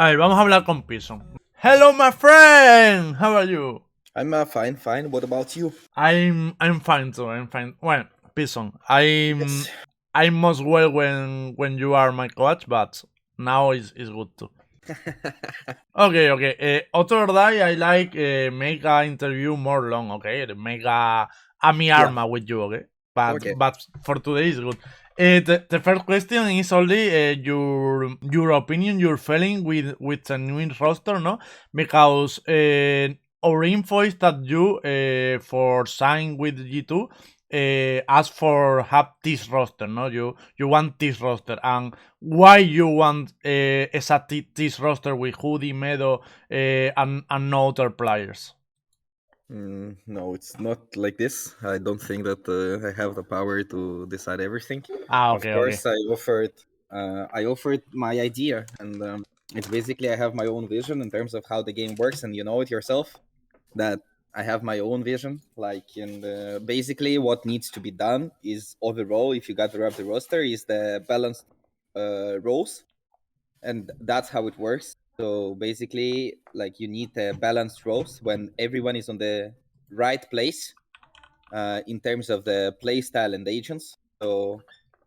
A ver, vamos a hablar con PIPSON. Hello, my friend. How are you? I'm fine. What about you? I'm fine too. I'm fine. Well, PIPSON, I'm Yes. I'm most well when you are my coach, but now is good too. Okay. Other day I like make a interview more long. Okay, make a mi Yeah. arma with you. Okay, but Okay. but for today is good. The first question is only your opinion, your feeling with the new roster, no? Because our info is that you for sign with G2 ask for have this roster, no? You want this roster, and why you want exactly this roster with Hoodie, Meadow, and no other players? No, it's not like this. I don't think that I have the power to decide everything. Ah, Of okay. course, I offered my idea, and it's basically I have my own vision in terms of how the game works, and you know it yourself that I have my own vision. And basically, what needs to be done is overall, if you gather up the roster, is the balanced roles, and that's how it works. So basically, like you need balanced roles when everyone is on the right place in terms of the play style and agents. So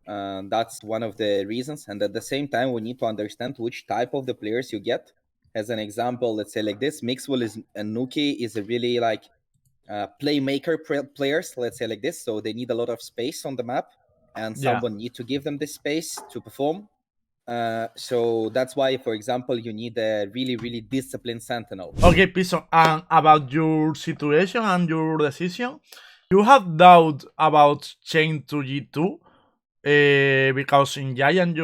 that's one of the reasons. And at the same time, we need to understand which type of the players you get. As an example, let's say like this, MIXWELL is and Nuki is a really like playmaker players. Let's say like this. So they need a lot of space on the map, and Yeah. someone need to give them this space to perform. So that's why, for example, you need a really, really disciplined sentinel. Okay, Pison, and about your situation and your decision, you have doubt about change to G2 because in Giant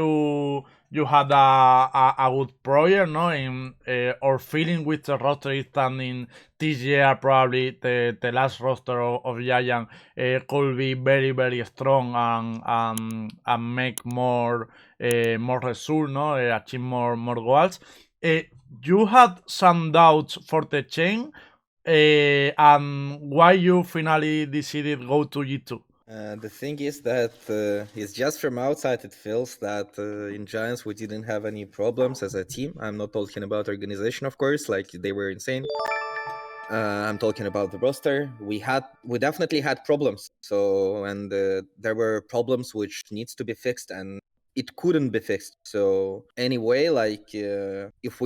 you had a good project, no? In our feeling with the roster is that in this year probably the last roster of Giant could be very strong and make more result, no? Achieve more goals. Uh, you had some doubts for the chain, and why you finally decided go to G2? The thing is that it's just from outside, it feels that in Giants we didn't have any problems as a team. I'm not talking about organization, of course, like they were insane. I'm talking about the roster. We definitely had problems. So and there were problems which needs to be fixed, and it couldn't be fixed. So anyway, if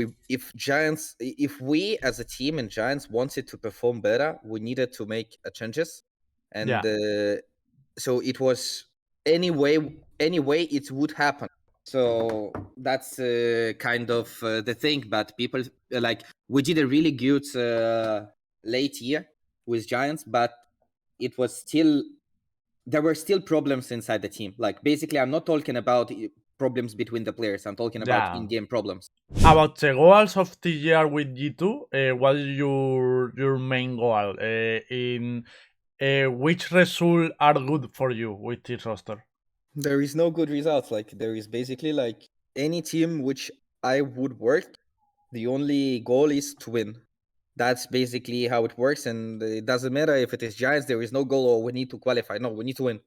we as a team in Giants wanted to perform better, we needed to make changes, and Yeah. so it was anyway it would happen. So that's kind of the thing. But people like we did a really good late year with Giants, but it was still there were still problems inside the team. Like basically, I'm not talking about problems between the players. I'm talking about Yeah. in-game problems. About the goals of the year with G2, what is your main goal? In which result are good for you with this roster? There is no good results. Like there is basically like any team which I would work. The only goal is to win. That's basically how it works, and it doesn't matter if it is Giants. There is no goal or we need to qualify. No, we need to win.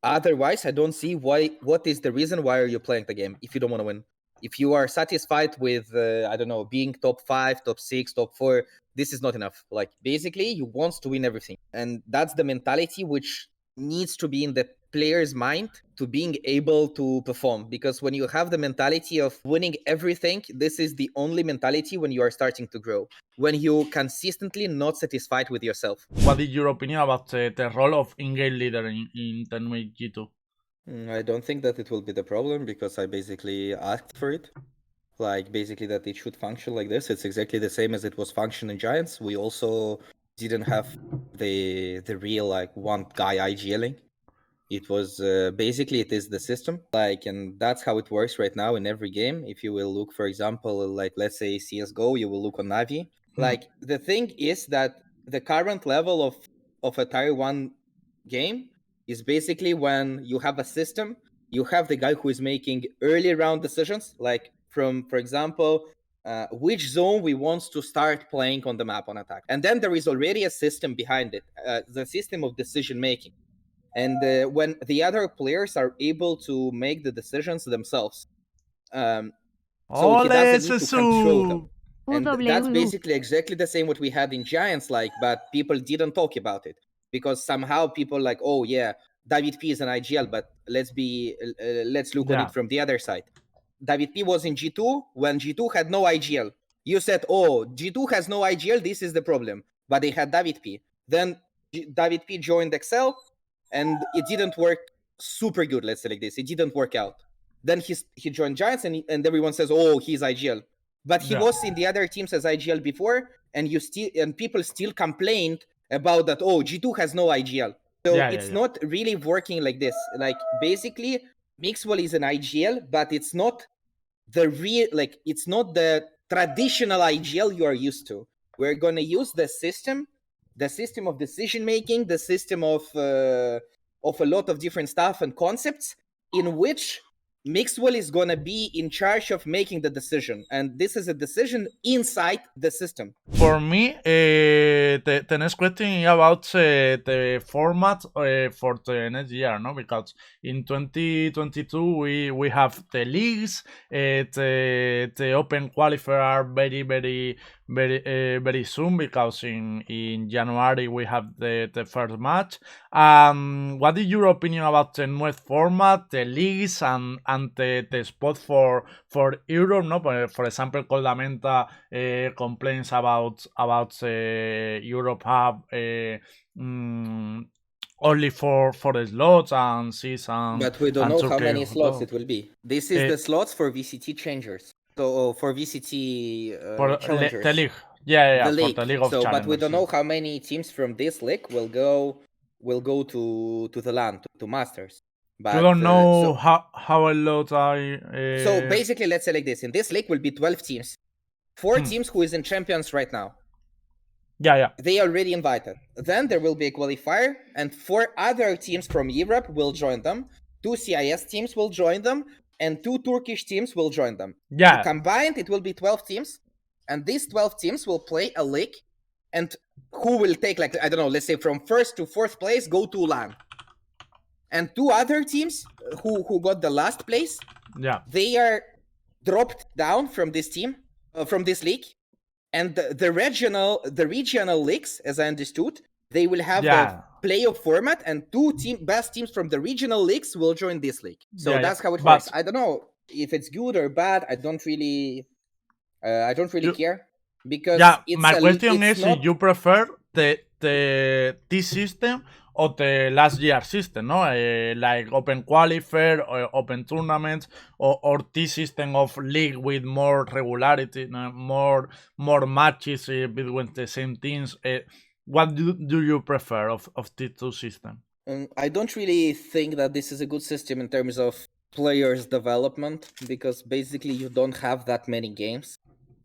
Otherwise, I don't see why. What is the reason why are you playing the game if you don't want to win? If you are satisfied with, I don't know, being top 5, top 6, top 4, this is not enough. Like basically, you want to win everything, and that's the mentality which needs to be in the player's mind to being able to perform. Because when you have the mentality of winning everything, this is the only mentality when you are starting to grow. When you consistently not satisfied with yourself. What is your opinion about the role of in-game leader in Tenway G2? I don't think that it will be the problem because I basically asked for it. Like basically that it should function like this. It's exactly the same as it was functioning Giants. We also didn't have the real like one guy IGLing. It was basically it is the system like, and that's how it works right now in every game. If you will look, for example, like let's say CS:GO, you will look on Navi. Hmm. Like the thing is that the current level of a tier 1 game is basically when you have a system, you have the guy who is making early round decisions, like from, for example, which zone we want to start playing on the map on attack, and then there is already a system behind it, the system of decision making. And when the other players are able to make the decisions themselves, um, so he Ole, doesn't need to control them. Sesu! And that's UWU. basically exactly the same what we had in Giants, like, but people didn't talk about it because somehow people like, oh yeah, David P is an IGL, but let's look on Yeah. it from the other side. David P was in G2 when G2 had no IGL. You said, oh, G2 has no IGL, this is the problem. But they had David P. Then David P joined Excel, and it didn't work super good, let's say like this. It didn't work out. Then he joined Giants, and everyone says, oh, he's IGL. But he Yeah. was in the other teams as IGL before, and people still complained about that, oh, G2 has no IGL. So it's not really working like this. Like, basically, MIXWELL is an IGL, but it's not the real, like, it's not the traditional IGL you are used to. We're going to use the system of decision making, the system of a lot of different stuff and concepts, in which MIXWELL is going to be in charge of making the decision. And this is a decision inside the system. For me, the next question is about the format for the next year, no? Because in 2022 we have the leagues, the open qualifier are very soon, because in January we have the first match. What is your opinion about the new format, the leagues, and the spot for Europe? No, for example, Coldamenta complains about Europe have only for the slots, and season. But we don't and know how Turkey many slots don't. it will be. This is the slots for VCT changers. So for VCT For challengers. the league, yeah, The for league. the league of So, but we challengers. don't know how many teams from this league will go to the LAN, to Masters. But You don't know how a lot I. so basically, let's say like this: in this league will be 12 teams, 4 teams who is in champions right now. Yeah. They already invited. Then there will be a qualifier, and 4 other teams from Europe will join them. 2 CIS teams will join them, and 2 Turkish teams will join them. Yeah. So combined, it will be 12 teams, and these 12 teams will play a league, and who will take, like, I don't know, let's say from 1st to 4th place, go to LAN. And 2 other teams who got the last place, they are dropped down from this team, from this league. And the regional leagues, as I understood, they will have the playoff format, and 2 best teams from the regional leagues will join this league. So that's how it works. I don't know if it's good or bad. I don't really care, because my question is if you prefer this system or the last year system, no? Like open qualifier or open tournaments, or this system of league with more regularity, more matches between the same teams. What do you prefer of these two systems? I don't really think that this is a good system in terms of players' development, because basically you don't have that many games.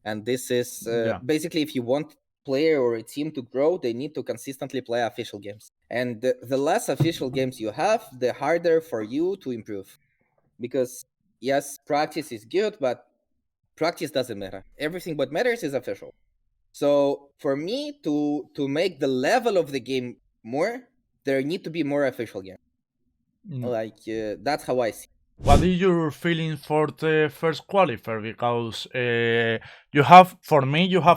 And this is basically, if you want player or a team to grow, they need to consistently play official games. And the less official games you have, the harder for you to improve. Because yes, practice is good, but practice doesn't matter. Everything what matters is official. So for me to make the level of the game more, there need to be more official games. Like that's how I see. What is your feeling for the first qualifier? Because you have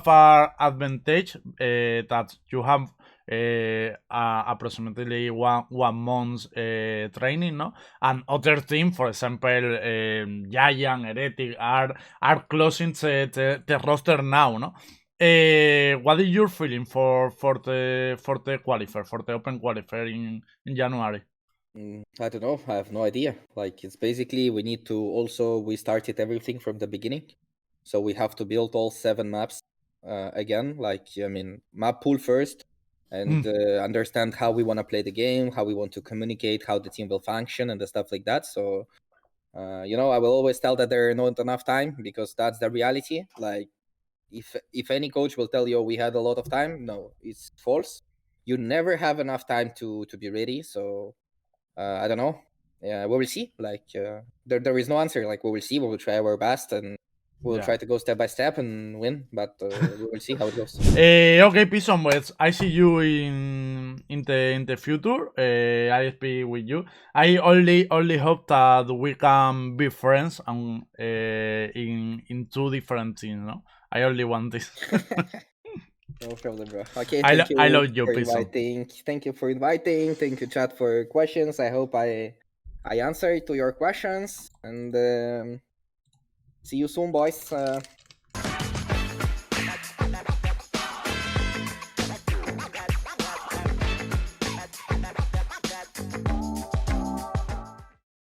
an advantage that you have approximately one month training, no? And other team, for example, Giant, Heretic, are closing the roster now, no? What is your feeling for the qualifier, for the open qualifier in January? I don't know. I have no idea. Like, it's basically we started everything from the beginning. So we have to build all 7 maps again. Like, I mean, map pool first, and understand how we want to play the game, how we want to communicate, how the team will function, and the stuff like that. So, I will always tell that there are not enough time, because that's the reality. Like, if any coach will tell you we had a lot of time, no, it's false. You never have enough time to be ready. So I don't know. Yeah, we will see. Like there is no answer. Like, we will see. We will try our best, and we'll Yeah. try to go step by step and win, but we will see how it goes. Okay, PIPSON, but I see you in the future. I speak with you. I only hope that we can be friends and in two different teams. No, I only want this. No problem, bro. Okay, I thank you love you, for PIPSON. inviting. Thank you for inviting. Thank you, chat, for questions. I hope I answered to your questions, and see you soon, boys.